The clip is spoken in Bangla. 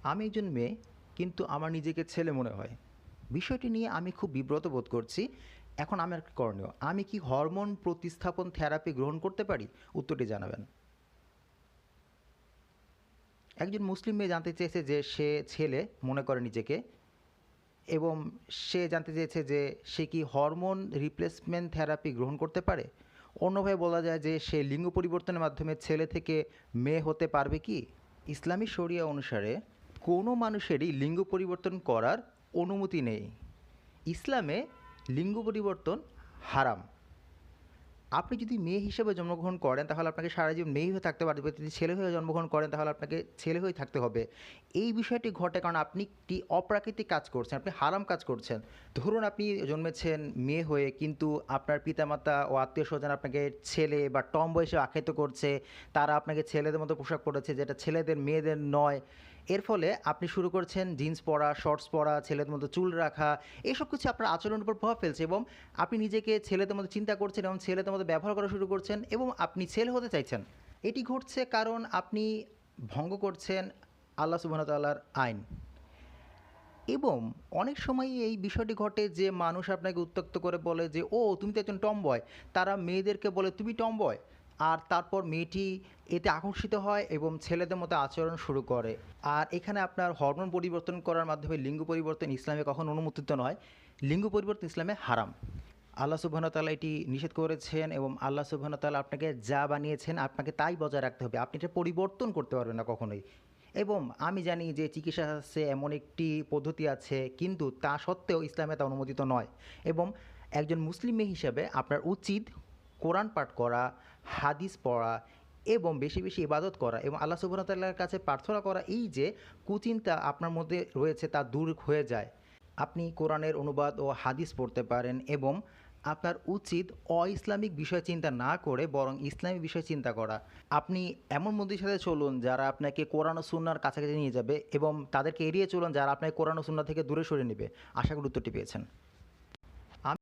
আমি একজন মেয়ে, কিন্তু আমার নিজেকে ছেলে মনে হয়। বিষয়টি নিয়ে আমি খুব বিব্রত বোধ করছি। এখন আমার কি করণীয়? আমি কি হরমোন প্রতিস্থাপন থেরাপি গ্রহণ করতে পারি? উত্তরটি জানাবেন। একজন মুসলিম মেয়ে জানতে চেয়েছে যে সে ছেলে মনে করে নিজেকে, এবং সে জানতে চেয়েছে যে সে কি হরমোন রিপ্লেসমেন্ট থেরাপি গ্রহণ করতে পারে? অন্যভাবে বলা যায় যে সে লিঙ্গ পরিবর্তনের মাধ্যমে ছেলে থেকে মেয়ে হতে পারবে কি? ইসলামী শরিয়া অনুসারে কোনো মানুষেরই লিঙ্গ পরিবর্তন করার অনুমতি নেই। ইসলামে লিঙ্গ পরিবর্তন হারাম। আপনি যদি মেয়ে হিসেবে জন্মগ্রহণ করেন তাহলে আপনাকে সারা জীবন মেয়ে হয়ে থাকতে পারবে, যদি ছেলে হয়ে জন্মগ্রহণ করেন তাহলে আপনাকে ছেলে হয়ে থাকতে হবে। এই বিষয়টি ঘটে কারণ আপনি একটি অপ্রাকৃতিক কাজ করছেন, আপনি হারাম কাজ করছেন। ধরুন আপনি জন্মেছেন মেয়ে হয়ে, কিন্তু আপনার পিতামাতা ও আত্মীয় স্বজন আপনাকে ছেলে বা টমবয় হিসেবে আখ্যায়িত করছে, তারা আপনাকে ছেলেদের মতো পোশাক পরেছে যেটা ছেলেদের মেয়েদের নয়। এর ফলে আপনি শুরু করছেন জিন্স পরা, শর্টস পরা, ছেলেদের মতো চুল রাখা। এসব কিছু আপনার আচরণের উপর প্রভাব ফেলছে, এবং আপনি নিজেকে ছেলেদের মতো চিন্তা করছেন এবং ছেলেদের মতো ব্যবহার করা শুরু করছেন, এবং আপনি ছেলে হতে চাইছেন। এটি ঘটছে কারণ আপনি ভঙ্গ করছেন আল্লাহ সুবহানাহু ওয়া তাআলার আইন। এবং অনেক সময়ই এই বিষয়টি ঘটে যে মানুষ আপনাকে উত্ত্যক্ত করে বলে যে, ও তুমি তো একজন টমবয়। তারা মেয়েদেরকে বলে তুমি টমবয়। আর তারপর মেয়েটি এতে আকর্ষিত হয় এবং ছেলেদের মতো আচরণ শুরু করে। আর এখানে আপনার হরমোন পরিবর্তন করার মাধ্যমে লিঙ্গ পরিবর্তন ইসলামে কখনো অনুমোদিত নয়। লিঙ্গ পরিবর্তন ইসলামে হারাম। আল্লাহ সুবহানাহু ওয়া তাআলা এটি নিষেধ করেছেন, এবং আল্লাহ সুবহানাহু ওয়া তাআলা আপনাকে যা বানিয়েছেন আপনাকে তাই বজায় রাখতে হবে। আপনি এটা পরিবর্তন করতে পারবেন না কখনোই। এবং আমি জানি যে চিকিৎসা শাস্ত্রে এমন একটি পদ্ধতি আছে, কিন্তু তা সত্ত্বেও ইসলামে তা অনুমোদিত নয়। এবং একজন মুসলিম মেয়ে হিসেবে আপনার উচিত কোরআন পাঠ করা, হাদিস পড়া, এবং বেশি বেশি ইবাদত করা, এবং আল্লাহ সুবহানাহু ওয়া তাআলার কাছে প্রার্থনা করা এই যে কুচিন্তা আপনার মধ্যে রয়েছে তা দূর হয়ে যায়। আপনি কোরআনের অনুবাদ ও হাদিস পড়তে পারেন, এবং আপনার উচিত অ-ইসলামিক বিষয় চিন্তা না করে বরং ইসলামী বিষয় চিন্তা করা। আপনি এমন বন্ধুদের সাথে চলুন যারা আপনাকে কোরআন ও সুন্নাহর কাছাকাছি নিয়ে যাবে, এবং তাদেরকে এড়িয়ে চলুন যারা আপনাকে কোরআন ও সুন্নাহ থেকে দূরে সরিয়ে নেবে। আশা করি উত্তরটি পেয়েছেন।